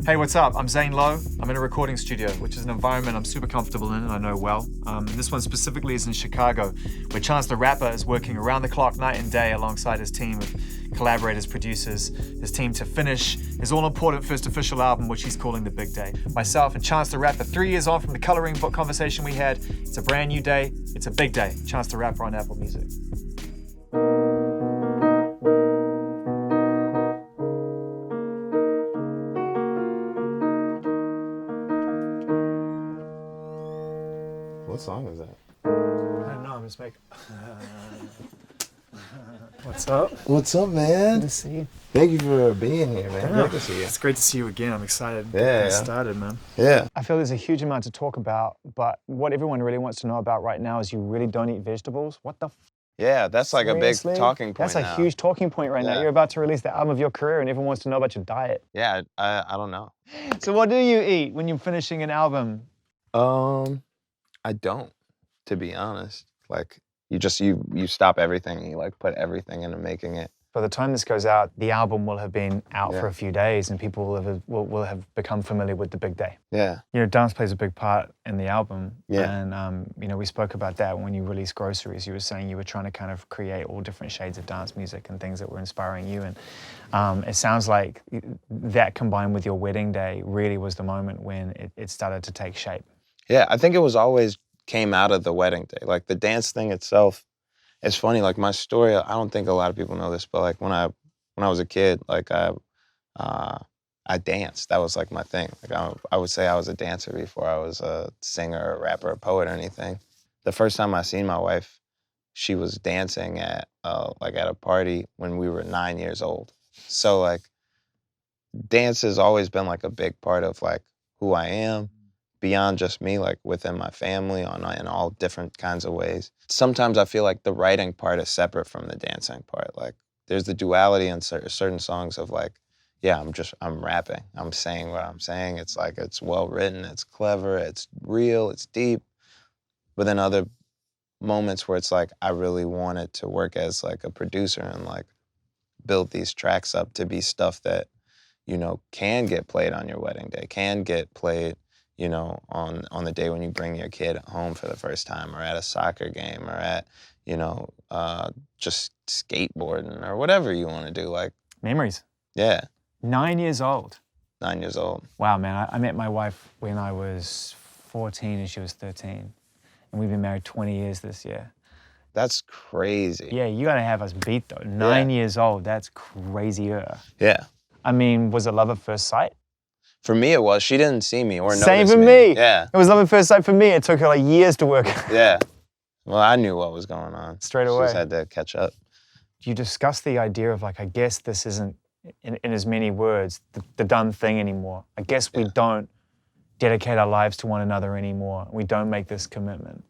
Hey, what's up? I'm Zane Lowe. I'm in a recording studio, which is an environment I'm super comfortable in and I know well. This one specifically is in Chicago, where Chance the Rapper is working around the clock, night and day, alongside his team of collaborators, producers, his team to finish his all-important first official album, which he's calling The Big Day. Myself and Chance the Rapper, 3 years on from the coloring book conversation we had. It's a brand new day. It's a big day. Chance the Rapper on Apple Music. What song is that? I don't know, I'm just making... What's up? What's up, man? Good to see you. Thank you for being here, man. Yeah. Great to see you. It's great to see you again. I'm excited. Yeah. Get started, man. Yeah. I feel there's a huge amount to talk about, but what everyone really wants to know about right now is you really don't eat vegetables. What the Yeah, that's like Seriously? a big talking point That's a now. huge talking point right now. Yeah. You're about to release the album of your career and everyone wants to know about your diet. Yeah, I don't know. So what do you eat when you're finishing an album? I don't, to be honest. Like, you stop everything and you like put everything into making it. By the time this goes out, the album will have been out Yeah. for a few days and people will have become familiar with The Big Day. Yeah. You know, dance plays a big part in the album. Yeah. And, you know, we spoke about that when you released Groceries. You were saying you were trying to kind of create all different shades of dance music and things that were inspiring you. And it sounds like that combined with your wedding day really was the moment when it started to take shape. Yeah, I think it was always came out of the wedding day. Like the dance thing itself, it's funny, like my story, I don't think a lot of people know this, but like when I was a kid, like I danced. That was like my thing. Like I would say I was a dancer before I was a singer, a rapper, a poet, or anything. The first time I seen my wife, she was dancing at a party when we were 9 years old. So like dance has always been like a big part of like who I am. Beyond just me, like within my family, in all different kinds of ways. Sometimes I feel like the writing part is separate from the dancing part. Like there's the duality in certain songs of like, yeah, I'm rapping. I'm saying what I'm saying. It's like, it's well written, it's clever, it's real, it's deep. But then other moments where it's like, I really wanted to work as like a producer and like build these tracks up to be stuff that, you know, can get played on your wedding day, can get played, you know, on the day when you bring your kid home for the first time or at a soccer game or at, you know, just skateboarding or whatever you want to do. Like, Memories. yeah, 9 years old. 9 years old. Wow, man, I met my wife when I was 14 and she was 13. And we've been married 20 years this year. That's crazy. Yeah, you gotta have us beat though. 9 years old, that's crazier. Yeah. I mean, was it love at first sight? For me, it was. She didn't see me or notice Same for me. me. Yeah. It was love at first sight for me. It took her like years to work. Yeah. Well, I knew what was going on. Straight She away. just had to catch up. You discussed the idea of like, I guess this isn't, in as many words, the done thing anymore. I guess we don't dedicate our lives to one another anymore. We don't make this commitment.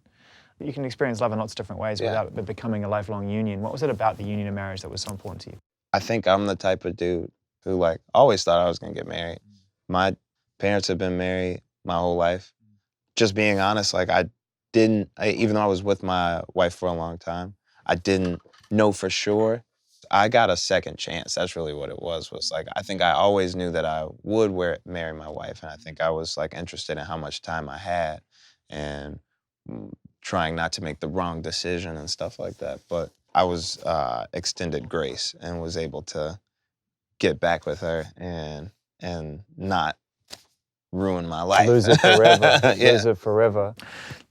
You can experience love in lots of different ways without it becoming a lifelong union. What was it about the union of marriage that was so important to you? I think I'm the type of dude who like always thought I was gonna get married. My parents have been married my whole life. Just being honest, like even though I was with my wife for a long time, I didn't know for sure. I got a second chance. That's really what it was like, I think I always knew that I would marry my wife. And I think I was like interested in how much time I had and trying not to make the wrong decision and stuff like that. But I was extended grace and was able to get back with her and not ruin my life. Lose it forever. Yeah. Lose it forever.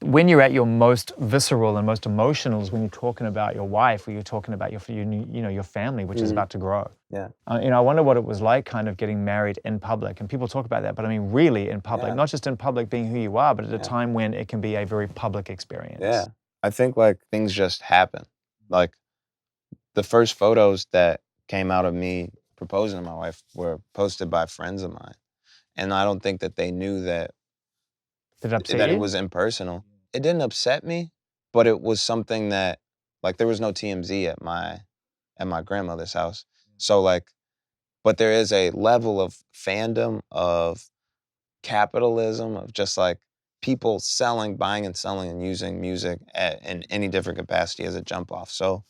When you're at your most visceral and most emotional is when you're talking about your wife, or you're talking about your family, which is about to grow. Yeah. You know, I wonder what it was like kind of getting married in public. And people talk about that, but I mean really in public, not just in public being who you are, but at a time when it can be a very public experience. Yeah. I think like things just happen. Like the first photos that came out of me proposing to my wife were posted by friends of mine. And I don't think that they knew that it was impersonal. It didn't upset me, but it was something that, like, there was no TMZ at my grandmother's house. So like, but there is a level of fandom, of capitalism, of just like people buying and selling and using music in any different capacity as a jump off. So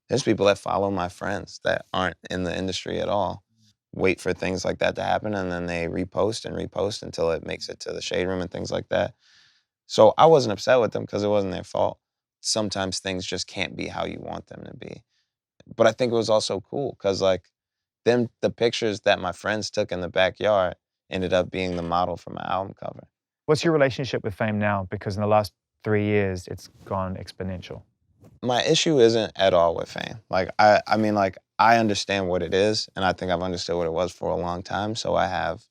there's people that follow my friends that aren't in the industry at all. wait for things like that to happen, and then they repost and repost until it makes it to the shade room and things like that. So I wasn't upset with them because it wasn't their fault. Sometimes things just can't be how you want them to be. But I think it was also cool because like the pictures that my friends took in the backyard ended up being the model for my album cover. What's your relationship with fame now? Because in the last 3 years, it's gone exponential. My issue isn't at all with fame. Like I mean like I understand what it is, and I think I've understood what it was for a long time. So I have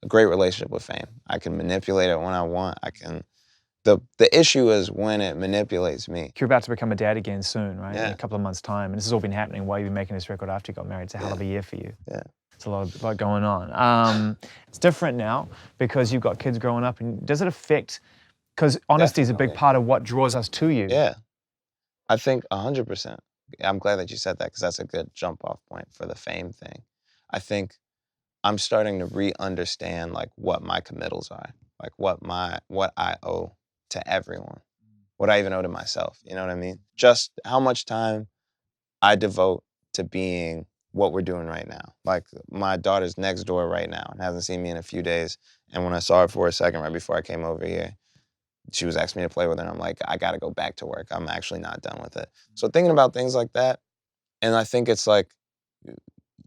a great relationship with fame. I can manipulate it when I want. I can. The issue is when it manipulates me. You're about to become a dad again soon, right? In Yeah. a couple of months' time. And this has all been happening while you've been making this record after you got married. It's a hell of a year for you. Yeah. It's a lot going on. It's different now because you've got kids growing up. And does it affect, because honesty is a big Definitely. part of what draws us to you. Yeah. I think 100%. I'm glad that you said that because that's a good jump off point for the fame thing. I think I'm starting to re-understand like what my committals are, like what I owe to everyone, what I even owe to myself. You know what I mean? Just how much time I devote to being what we're doing right now. Like my daughter's next door right now and hasn't seen me in a few days. And when I saw her for a second right before I came over here, she was asking me to play with her. And I'm like, I got to go back to work. I'm actually not done with it. So thinking about things like that, and I think it's like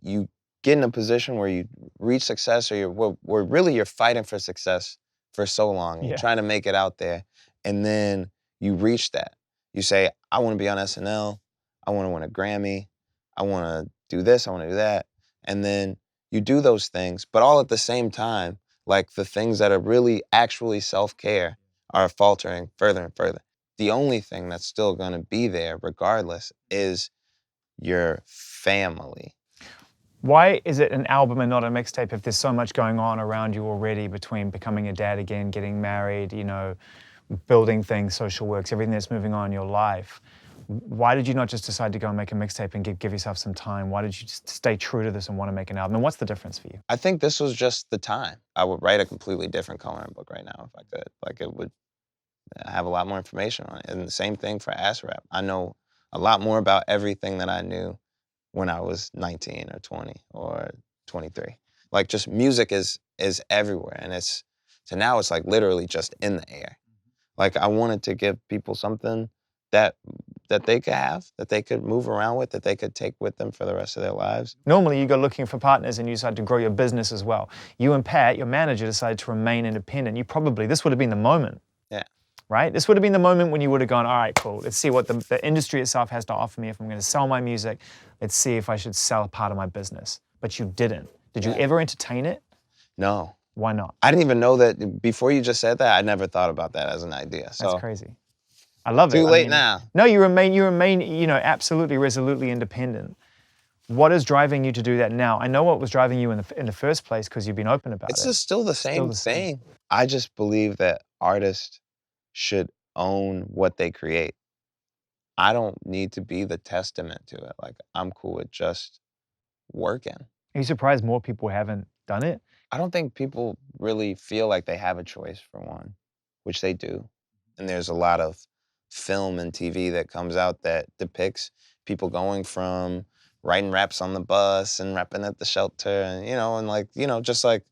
you get in a position where you reach success, or where really you're fighting for success for so long. You're trying to make it out there, and then you reach that. You say, I want to be on SNL. I want to win a Grammy. I want to do this. I want to do that. And then you do those things, but all at the same time, like the things that are really actually self-care are faltering further and further. The only thing that's still going to be there regardless is your family. Why is it an album and not a mixtape if there's so much going on around you already between becoming a dad again, getting married, you know, building things, social works, everything that's moving on in your life? Why did you not just decide to go and make a mixtape and give yourself some time? Why did you just stay true to this and want to make an album? And what's the difference for you? I think this was just the time. I would write a completely different coloring book right now if I could. Like it would have a lot more information on it. And the same thing for Ass Rap. I know a lot more about everything that I knew when I was 19 or 20 or 23. Like just music is everywhere, and so now it's like literally just in the air. Like I wanted to give people something that they could have, that they could move around with, that they could take with them for the rest of their lives. Normally you go looking for partners and you decide to grow your business as well. You and Pat, your manager, decided to remain independent. This would have been the moment. Yeah. Right? This would have been the moment when you would have gone, all right, cool. Let's see what the industry itself has to offer me. If I'm going to sell my music, let's see if I should sell a part of my business. But you didn't. Did you ever entertain it? No. Why not? I didn't even know that. Before you just said that, I never thought about that as an idea. So that's crazy. I love it. Too late now. No, you remain, you know, absolutely resolutely independent. What is driving you to do that now? I know what was driving you in the first place because you've been open about it. It's just still the same thing. I just believe that artists should own what they create. I don't need to be the testament to it. Like, I'm cool with just working. Are you surprised more people haven't done it? I don't think people really feel like they have a choice, for one, which they do. And there's a lot of film and TV that comes out that depicts people going from writing raps on the bus and rapping at the shelter and, just like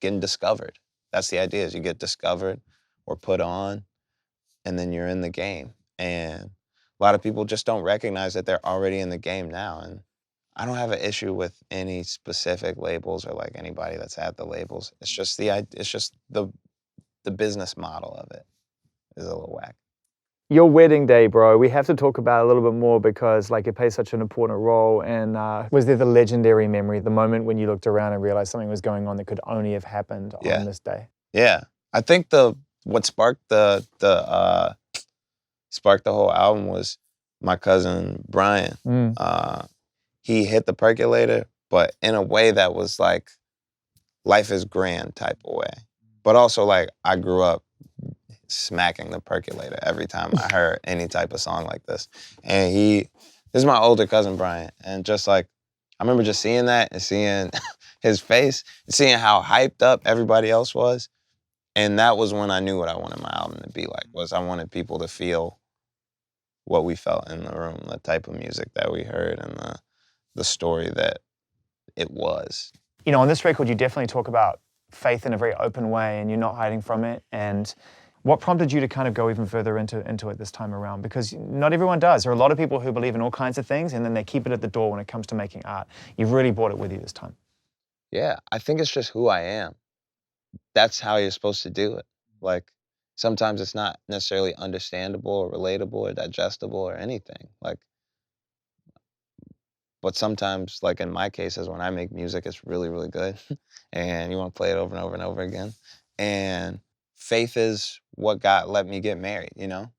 getting discovered. That's the idea, is you get discovered or put on, and then you're in the game. And a lot of people just don't recognize that they're already in the game now. And I don't have an issue with any specific labels or like anybody that's at the labels. It's just the business model of it is a little whack. Your wedding day, bro, we have to talk about it a little bit more because like it plays such an important role. And was there the legendary memory, the moment when you looked around and realized something was going on that could only have happened on this day? Yeah, I think what sparked the whole album was my cousin Brian. He hit the percolator, but in a way that was like life is grand type of way. But also like I grew up smacking the percolator every time I heard any type of song like this. And this is my older cousin Brian. And just like, I remember just seeing that and seeing his face, and seeing how hyped up everybody else was. And that was when I knew what I wanted my album to be like, was I wanted people to feel what we felt in the room, the type of music that we heard, and the story that it was. You know, on this record, you definitely talk about faith in a very open way, and you're not hiding from it. And what prompted you to kind of go even further into it this time around? Because not everyone does. There are a lot of people who believe in all kinds of things, and then they keep it at the door when it comes to making art. You've really brought it with you this time. Yeah, I think it's just who I am. That's how you're supposed to do it. Like, sometimes it's not necessarily understandable or relatable or digestible or anything. Like, but sometimes, like in my cases, when I make music, it's really, really good. And you want to play it over and over and over again. And faith is what let me get married, you know?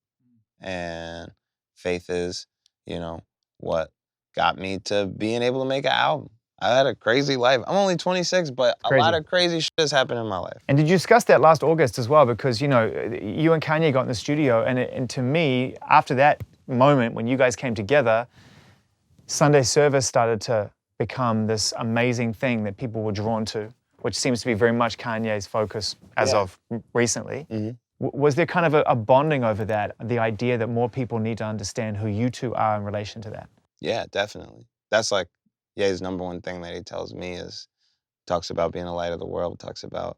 And faith is, you know, what got me to being able to make an album. I had a crazy life. I'm only 26, but a lot of crazy shit has happened in my life. And did you discuss that last August as well? Because, you know, you and Kanye got in the studio, and to me, after that moment when you guys came together, Sunday service started to become this amazing thing that people were drawn to, which seems to be very much Kanye's focus as of recently. Mm-hmm. Was there kind of a bonding over that, the idea that more people need to understand who you two are in relation to that? Yeah, definitely. That's like, his number one thing that he tells me is, talks about being a light of the world, talks about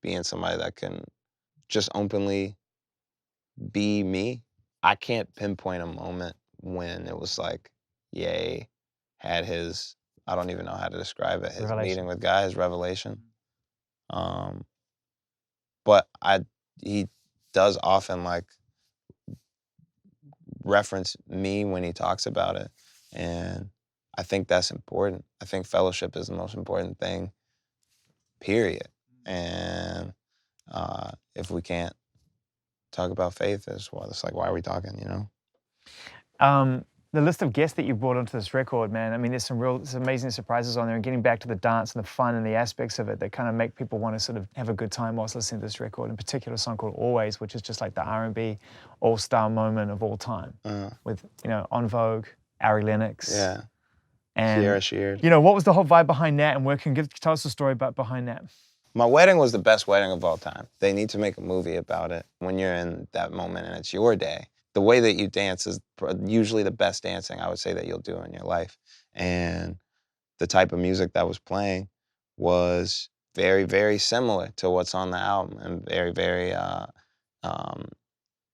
being somebody that can just openly be me. I can't pinpoint a moment when it was like, Ye had his, I don't even know how to describe it, his meeting with God, his revelation. But he does often like reference me when he talks about it. And I think that's important. I think fellowship is the most important thing, period. And if we can't talk about faith, it's like, why are we talking, you know? The list of guests that you brought onto this record, man, I mean, there's some amazing surprises on there, and getting back to the dance and the fun and the aspects of it that kind of make people want to sort of have a good time whilst listening to this record. In particular, a song called Always, which is just like the R&B all-star moment of all time, with, you know, En Vogue, Ari Lennox. Yeah. And, Sierra Sheard. you know, what was the whole vibe behind that, and tell us the story behind that? My wedding was the best wedding of all time. They need to make a movie about it when you're in that moment and it's your day. The way that you dance is usually the best dancing I would say that you'll do in your life. And the type of music that was playing was very, very similar to what's on the album, and very, very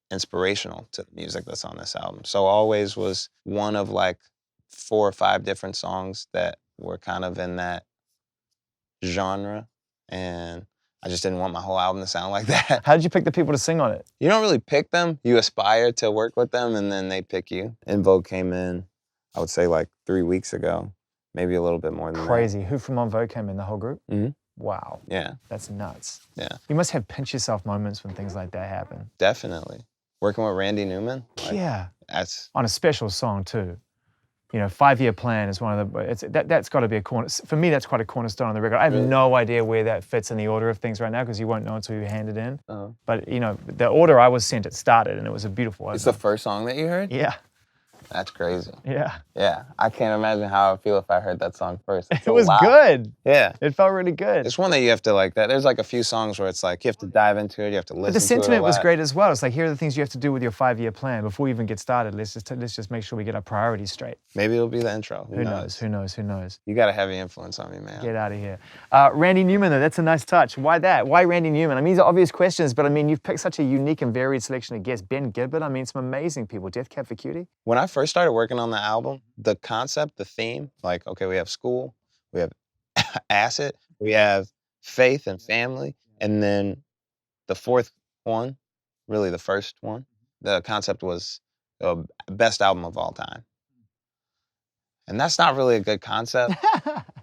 inspirational to the music that's on this album. So Always was one of like 4 or 5 different songs that were kind of in that genre. And I just didn't want my whole album to sound like that. How did you pick the people to sing on it? You don't really pick them. You aspire to work with them, and then they pick you. En Vogue came in, I would say like 3 weeks ago, maybe a little bit more than Crazy. Who from En Vogue came in? The whole group? Mm-hmm. Wow. Yeah. That's nuts. Yeah. You must have pinch yourself moments when things like that happen. Definitely. Working with Randy Newman. Yeah. That's on a special song too. You know, 5-year plan is one of the, that's got to be a corner, for me that's quite a cornerstone on the record. I have no idea where that fits in the order of things right now, because you won't know until you hand it in. But you know, the order I was sent, it started, and it was a beautiful It's the first song that you heard? Yeah. That's crazy. Yeah. Yeah. I can't imagine how I would feel if I heard that song first. It was good. Yeah. It felt really good. It's one that you have to like that. There's like a few songs where it's like you have to dive into it, you have to listen to it. But the sentiment was great as well. It's like, here are the things you have to do with your 5-year plan before we even get started. Let's just make sure we get our priorities straight. Maybe it'll be the intro. Who knows? Who knows? Who knows? You got a heavy influence on me, man. Get out of here. Randy Newman, though, that's a nice touch. Why that? Why Randy Newman? I mean, these are obvious questions, but I mean, you've picked such a unique and varied selection of guests. Ben Gibbard, I mean, some amazing people. Death Cab for Cutie. When I first started working on the album, the concept, the theme, like, okay, we have school, we have acid, we have faith and family, and then the fourth one, really the first one, the concept was best album of all time. And that's not really a good concept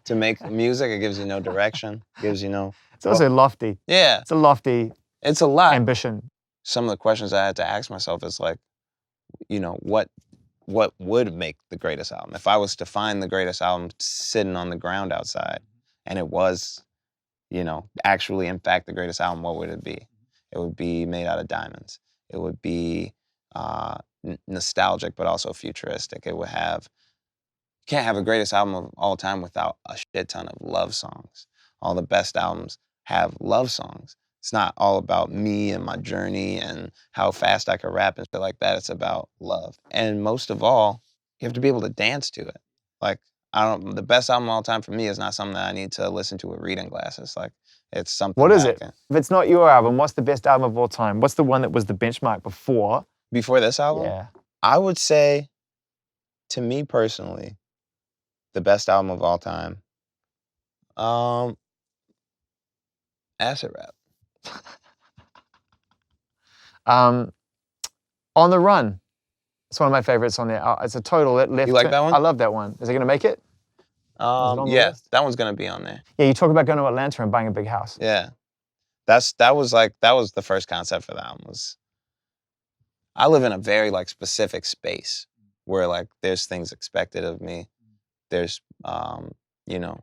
to make music. It gives you no direction, gives you no... It's also lofty. Yeah. It's a lofty... It's a lot. Ambition. Some of the questions I had to ask myself is like, you know, what would make the greatest album? If I was to find the greatest album sitting on the ground outside, and it was, you know, actually, in fact, the greatest album, what would it be? It would be made out of diamonds. It would be nostalgic, but also futuristic. It would have, you can't have a greatest album of all time without a shit ton of love songs. All the best albums have love songs. It's not all about me and my journey and how fast I can rap and shit like that. It's about love. And most of all, you have to be able to dance to it. Like, The best album of all time for me is not something that I need to listen to with reading glasses. Like, it's something. What is it? If it's not your album, what's the best album of all time? What's the one that was the benchmark before? Before this album? Yeah. I would say, to me personally, the best album of all time, Acid Rap. On the Run. It's one of my favorites on there. It's a total left. You like that one? I love that one. Is it gonna make it? Yeah, that one's gonna be on there. Yeah, you talk about going to Atlanta and buying a big house. Yeah, that was the first concept for the album. I live in a very like specific space where like there's things expected of me. There's you know,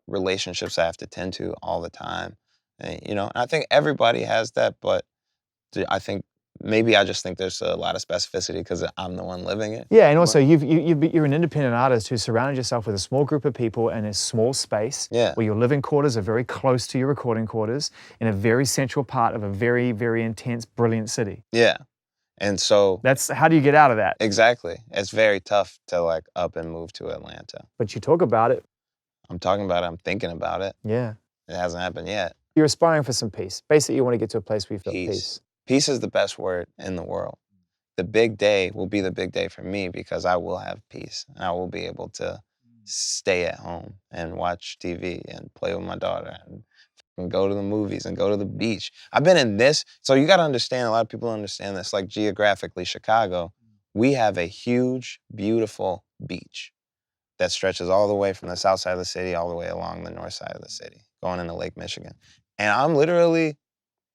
relationships I have to tend to all the time. And, you know, and I think everybody has that, but I think maybe I just think there's a lot of specificity because I'm the one living it. Yeah, and also you're an independent artist who surrounded yourself with a small group of people in a small space where your living quarters are very close to your recording quarters in a very central part of a very, very intense, brilliant city. Yeah. And so that's how do you get out of that? Exactly. It's very tough to like up and move to Atlanta. But you talk about it. I'm talking about it. I'm thinking about it. Yeah. It hasn't happened yet. You're aspiring for some peace. Basically, you want to get to a place where you feel peace. Peace is the best word in the world. The big day will be the big day for me because I will have peace. And I will be able to stay at home and watch TV and play with my daughter and go to the movies and go to the beach. I've been in this, so you got to understand, a lot of people don't understand this, like geographically, Chicago, we have a huge, beautiful beach that stretches all the way from the south side of the city all the way along the north side of the city, going into Lake Michigan. And I'm literally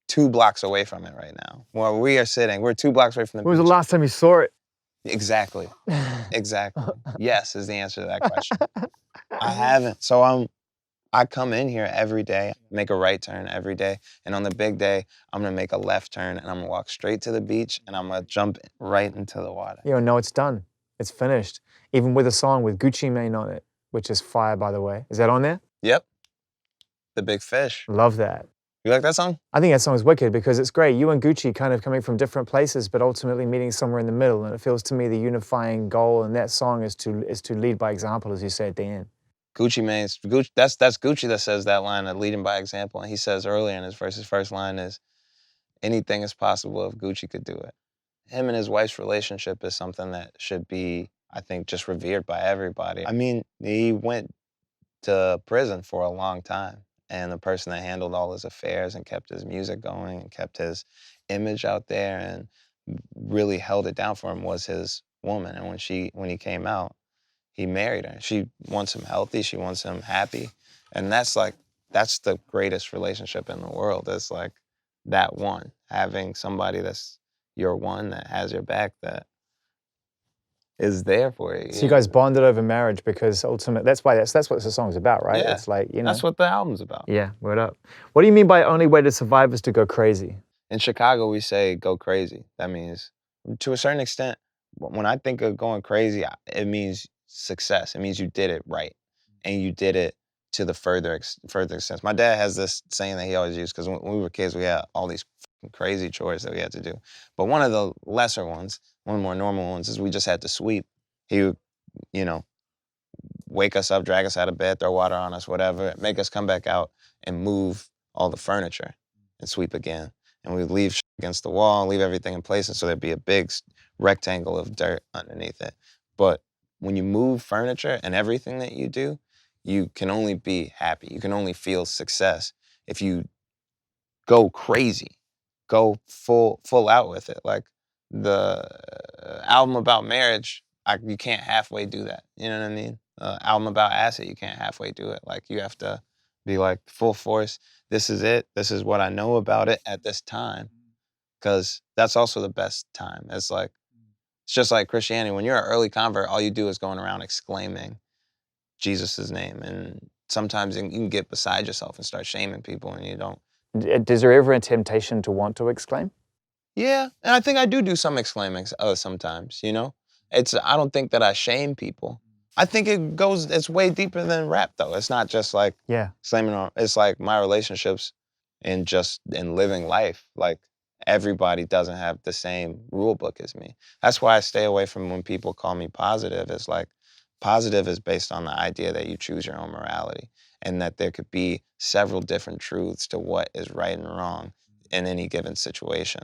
2 blocks away from it right now. Where we are sitting, we're 2 blocks away from the beach. When was the last time you saw it? Exactly. Exactly. Yes is the answer to that question. I haven't. So I come in here every day, make a right turn every day, and on the big day, I'm gonna make a left turn and I'm gonna walk straight to the beach and I'm gonna jump right into the water. You know, it's done. It's finished. Even with a song with Gucci Mane on it, which is fire, by the way. Is that on there? Yep. The Big Fish. Love that. You like that song? I think that song is wicked because it's great. You and Gucci kind of coming from different places, but ultimately meeting somewhere in the middle. And it feels to me the unifying goal in that song is to lead by example, as you say at the end. Gucci Mane's Gucci. That's Gucci that says that line of leading by example. And he says earlier in his first line is, anything is possible if Gucci could do it. Him and his wife's relationship is something that should be, I think, just revered by everybody. I mean, he went to prison for a long time. And the person that handled all his affairs and kept his music going and kept his image out there and really held it down for him was his woman. And when he came out, he married her. She wants him healthy. She wants him happy. And that's the greatest relationship in the world. It's like that one, having somebody that's your one, that has your back, that is there for you. So you guys bonded over marriage because ultimately, that's what the song's about, right? Yeah. It's like, you know. That's what the album's about. Yeah, word up. What do you mean by only way to survive is to go crazy? In Chicago, we say go crazy. That means, to a certain extent, when I think of going crazy, it means success. It means you did it right. And you did it to the further extent. My dad has this saying that he always used, because when we were kids, we had all these crazy chores that we had to do. But one of the lesser ones, one of the more normal ones, is we just had to sweep. He would, you know, wake us up, drag us out of bed, throw water on us, whatever, make us come back out and move all the furniture and sweep again. And we'd leave against the wall, leave everything in place, and so there'd be a big rectangle of dirt underneath it. But when you move furniture and everything that you do, you can only be happy. You can only feel success if you go crazy, go full out with it. Like the album about marriage, you can't halfway do that. You know what I mean? Album about acid, you can't halfway do it. Like you have to be like full force. This is it. This is what I know about it at this time. Because that's also the best time. It's just like Christianity. When you're an early convert, all you do is going around exclaiming Jesus' name. And sometimes you can get beside yourself and start shaming people and you don't. Is there ever a temptation to want to exclaim? Yeah, and I think I do some exclaiming sometimes, you know? I don't think that I shame people. I think it's way deeper than rap though. It's not just like slamming on, it's like my relationships and just in living life. Like everybody doesn't have the same rule book as me. That's why I stay away from when people call me positive. It's like Positive is based on the idea that you choose your own morality and that there could be several different truths to what is right and wrong in any given situation.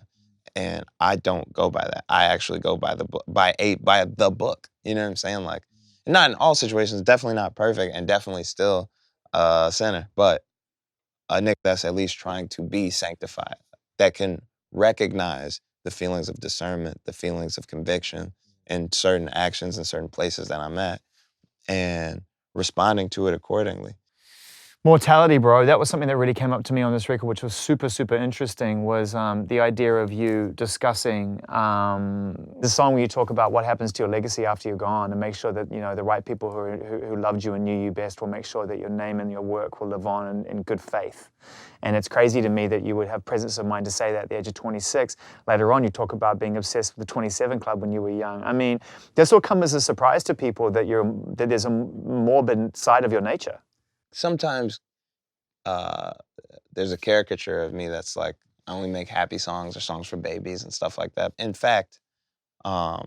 And I don't go by that. I actually go by the book, by the book. You know what I'm saying? Like, not in all situations, definitely not perfect, and definitely still a sinner, but a nigga that's at least trying to be sanctified, that can recognize the feelings of discernment, the feelings of conviction in certain actions and certain places that I'm at, and responding to it accordingly. Mortality, bro. That was something that really came up to me on this record, which was super, super interesting, was the idea of you discussing the song where you talk about what happens to your legacy after you're gone, and make sure that, you know, the right people who loved you and knew you best will make sure that your name and your work will live on in good faith. And it's crazy to me that you would have presence of mind to say that at the age of 26. Later on, you talk about being obsessed with the 27 Club when you were young. I mean, this will come as a surprise to people that there's a morbid side of your nature. Sometimes there's a caricature of me that's like, I only make happy songs or songs for babies and stuff like that. In fact, I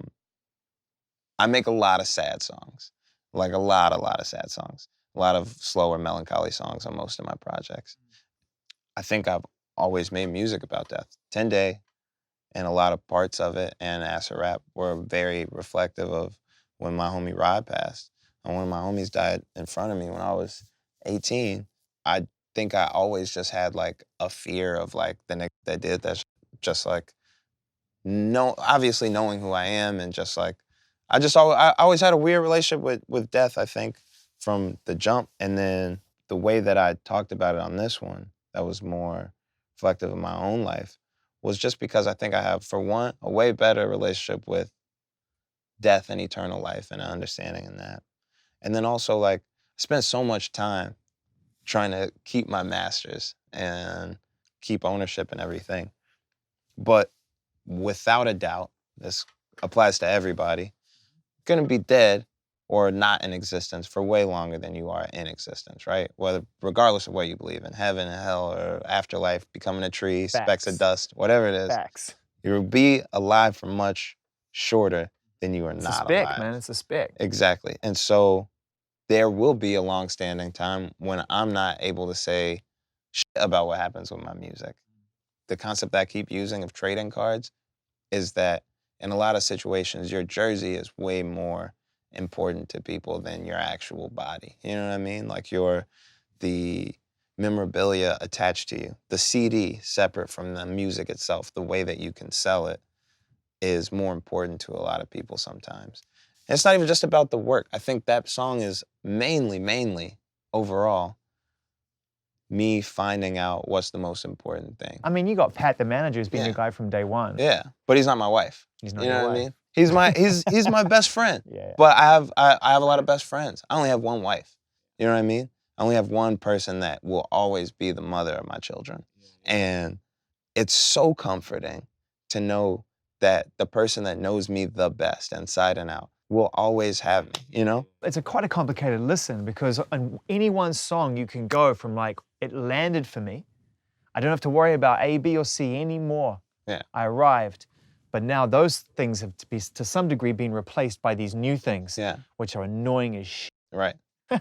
make a lot of sad songs, like a lot of sad songs, a lot of slower, melancholy songs on most of my projects. I think I've always made music about death. 10 Day and a lot of parts of it and Acid Rap were very reflective of when my homie Rod passed. And when my homies died in front of me when I was 18, I think I always just had like a fear of like the nigga that did that, just like, obviously knowing who I am, and just like, I always had a weird relationship with death, I think, from the jump. And then the way that I talked about it on this one, that was more reflective of my own life, was just because I think I have, for one, a way better relationship with death and eternal life and an understanding in that. And then also, like, I spent so much time trying to keep my masters and keep ownership and everything. But without a doubt, this applies to everybody, gonna be dead or not in existence for way longer than you are in existence, right? Whether, regardless of what you believe in, heaven and hell or afterlife, becoming a tree, specks of dust, whatever it is. Facts. You'll be alive for much shorter than you are It's not a spec, alive. man. It's a spec. Exactly. And so there will be a long-standing time when I'm not able to say shit about what happens with my music. The concept that I keep using of trading cards is that in a lot of situations, your jersey is way more important to people than your actual body. You know what I mean? Like the memorabilia attached to you. The CD, separate from the music itself, the way that you can sell it is more important to a lot of people sometimes. And it's not even just about the work. I think that song is mainly, overall, me finding out what's the most important thing. I mean, you got Pat, the manager, who's been your guy from day one. Yeah, but he's not my wife. He's not You know your what I wife. mean? He's my best friend. Yeah. But I have a lot of best friends. I only have one wife. You know what I mean? I only have one person that will always be the mother of my children. And it's so comforting to know that the person that knows me the best inside and out will always have me, you know? It's quite a complicated listen, because on any one song you can go from like, it landed for me. I don't have to worry about A, B, or C anymore. Yeah. I arrived. But now those things have to some degree been replaced by these new things, which are annoying as shit. Right.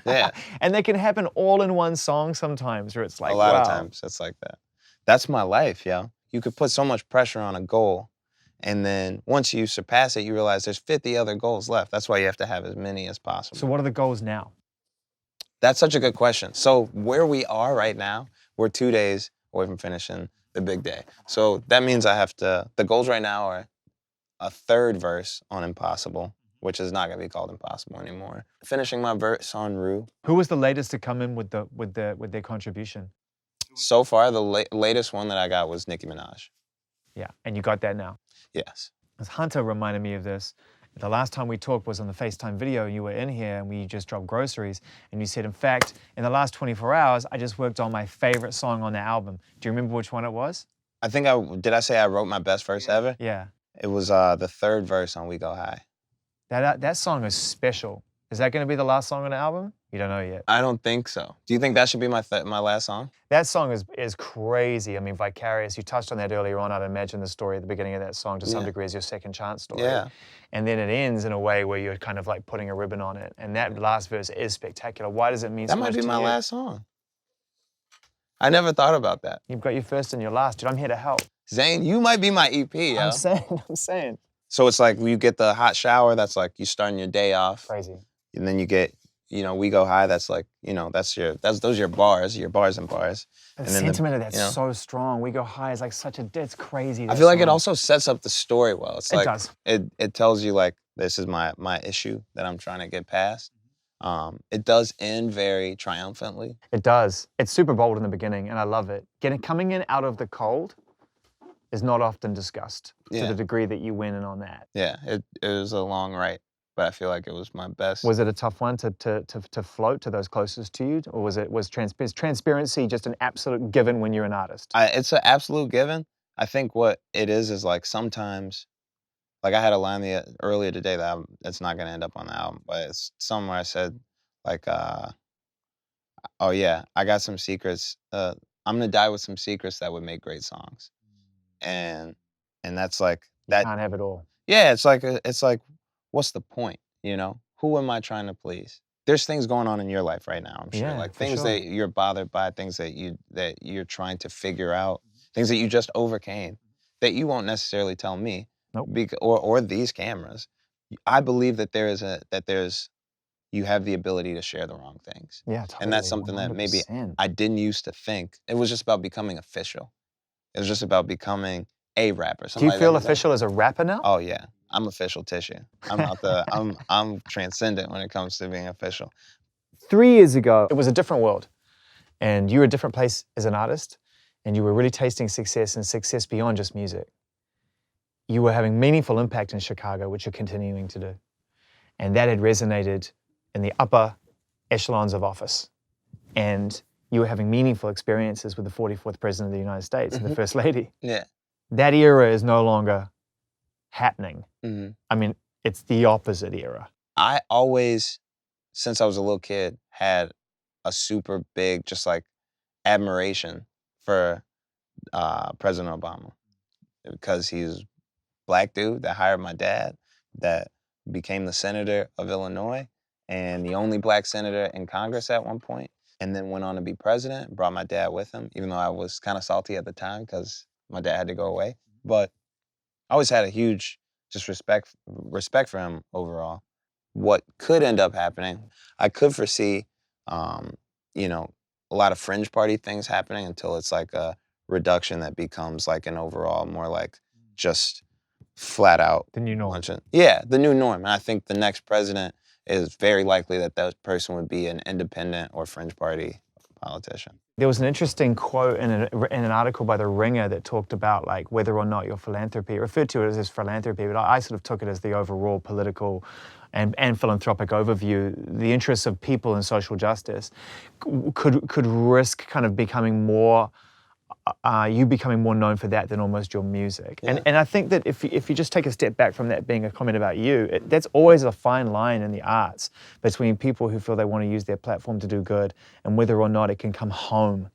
Yeah. And they can happen all in one song sometimes, where it's like, a lot wow. of times it's like that. That's my life, yo. You could put so much pressure on a goal, and then once you surpass it, you realize there's 50 other goals left. That's why you have to have as many as possible. So what are the goals now? That's such a good question. So where we are right now, we're 2 days away from finishing the big day. So that means the goals right now are a third verse on Impossible, which is not gonna be called Impossible anymore. Finishing my verse on Rue. Who was the latest to come in with their contribution? So far, the latest one that I got was Nicki Minaj. Yeah, and you got that now. Yes. As Hunter reminded me of this, the last time we talked was on the FaceTime video. You were in here and we just dropped groceries. And you said, in fact, in the last 24 hours, I just worked on my favorite song on the album. Do you remember which one it was? I think did I say I wrote my best verse ever? Yeah. It was the third verse on We Go High. That song is special. Is that going to be the last song on the album? You don't know yet. I don't think so. Do you think that should be my last song? That song is crazy. I mean, Vicarious, you touched on that earlier on. I'd imagine the story at the beginning of that song to some degree is your second chance story. Yeah. And then it ends in a way where you're kind of like putting a ribbon on it. And that last verse is spectacular. Why does it mean so much to you? That might be my last song. I never thought about that. You've got your first and your last, dude. I'm here to help. Zane, you might be my EP, yo. I'm saying. So it's like you get the hot shower, that's like you starting your day off. Crazy. And then you get, We Go High, that's like, those are your bars and bars. The and sentiment of that's so strong. We Go High is like it's crazy. I feel like it also sets up the story well. It's like, it does. It tells you like, this is my issue that I'm trying to get past. It does end very triumphantly. It does. It's super bold in the beginning, and I love it. Coming in out of the cold is not often discussed to the degree that you went in on that. Yeah, it was a long write, but I feel like it was my best. Was it a tough one to float to those closest to you, or was transparency just an absolute given when you're an artist? It's an absolute given. I think what it is like sometimes, like I had a line earlier today that it's not gonna end up on the album, but it's somewhere I said like, oh yeah, I got some secrets. I'm gonna die with some secrets that would make great songs, and that's like that. You can't have it all. Yeah, it's like, what's the point? Who am I trying to please? There's things going on in your life right now, I'm sure. Yeah, like things that you're bothered by, things that you're trying to figure out, things that you just overcame that you won't necessarily tell me. Nope. Or these cameras. I believe that you have the ability to share the wrong things. Yeah, totally. And that's something 100%. that maybe I didn't used to think. It was just about becoming official. It was just about becoming a rapper. Do you feel official as a rapper now? Oh yeah, I'm official tissue. I'm transcendent when it comes to being official. 3 years ago, it was a different world, and you were a different place as an artist, and you were really tasting success and success beyond just music. You were having meaningful impact in Chicago, which you're continuing to do, and that had resonated in the upper echelons of office, and you were having meaningful experiences with the 44th President of the United States and the First Lady. Yeah. That era is no longer happening. Mm-hmm. I mean, it's the opposite era. I always, since I was a little kid, had a super big, just like, admiration for President Obama because he's Black dude that hired my dad, that became the senator of Illinois and the only Black senator in Congress at one point, and then went on to be president, brought my dad with him, even though I was kind of salty at the time because my dad had to go away. But I always had a huge just respect for him overall. What could end up happening, I could foresee, a lot of fringe party things happening until it's like a reduction that becomes like an overall more like just flat out. The new norm. Yeah, the new norm. And I think the next president is very likely that person would be an independent or fringe party politician. There was an interesting quote in an article by The Ringer that talked about like whether or not your philanthropy, referred to it as philanthropy, but I sort of took it as the overall political and philanthropic overview, the interests of people in social justice could risk kind of becoming more, you becoming more known for that than almost your music. Yeah. And I think that if you just take a step back from that being a comment about you, that's always a fine line in the arts between people who feel they want to use their platform to do good and whether or not it can come home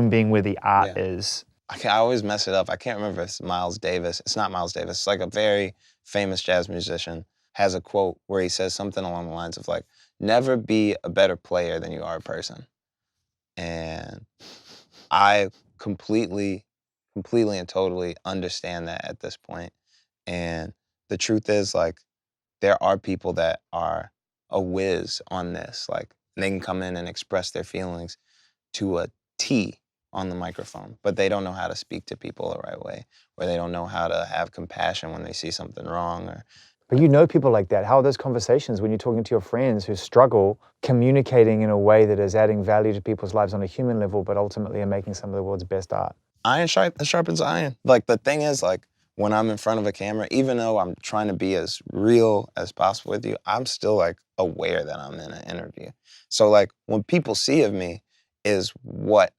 being where the art is. I always mess it up. I can't remember if it's Miles Davis. It's not Miles Davis. It's like a very famous jazz musician has a quote where he says something along the lines of like, never be a better player than you are a person. And I completely and totally understand that at this point. And the truth is, like, there are people that are a whiz on this. Like, they can come in and express their feelings to a T on the microphone, but they don't know how to speak to people the right way, or they don't know how to have compassion when they see something wrong. But you know people like that. How are those conversations when you're talking to your friends who struggle communicating in a way that is adding value to people's lives on a human level, but ultimately are making some of the world's best art? Iron sharpens iron. Like, the thing is, like, when I'm in front of a camera, even though I'm trying to be as real as possible with you, I'm still, like, aware that I'm in an interview. So, like, when people see of me is what,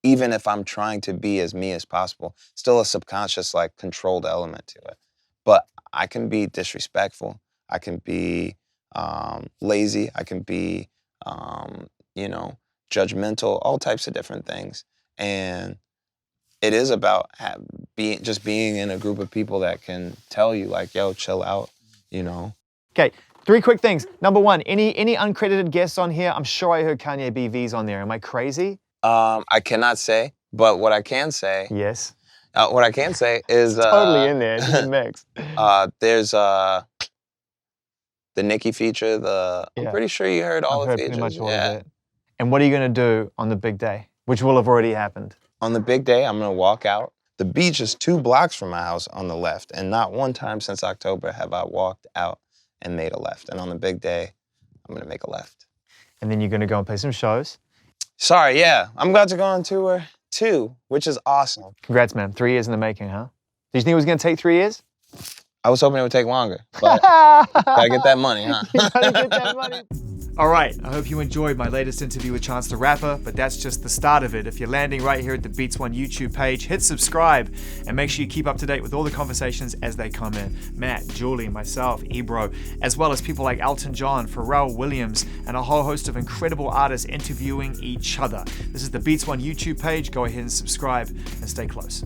even if I'm trying to be as me as possible, still a subconscious, like, controlled element to it. But I can be disrespectful. I can be lazy. I can be, judgmental, all types of different things. And it is about being in a group of people that can tell you, like, yo, chill out, Okay, 3 quick things. Number 1, any uncredited guests on here? I'm sure I heard Kanye BV's on there. Am I crazy? I cannot say, but what I can say, Yes. what I can say is Totally in there. It's in the mix. there's the Nicki feature. I'm Yeah. pretty sure you heard all I've the heard features. pretty much all yeah. of it. And what are you going to do on the big day, which will have already happened? On the big day, I'm gonna walk out. The beach is 2 blocks from my house on the left, and not one time since October have I walked out and made a left. And on the big day, I'm gonna make a left. And then you're going to go and play some shows. Sorry, yeah, I'm about to go on tour 2, which is awesome. Congrats, man. 3 years in the making, huh? Did you think it was going to take 3 years? I was hoping it would take longer, but gotta get that money, huh? You gotta get that money. All right, I hope you enjoyed my latest interview with Chance the Rapper, but that's just the start of it. If you're landing right here at the Beats One YouTube page, hit subscribe and make sure you keep up to date with all the conversations as they come in. Matt, Julie, myself, Ebro, as well as people like Elton John, Pharrell Williams, and a whole host of incredible artists interviewing each other. This is the Beats One YouTube page. Go ahead and subscribe and stay close.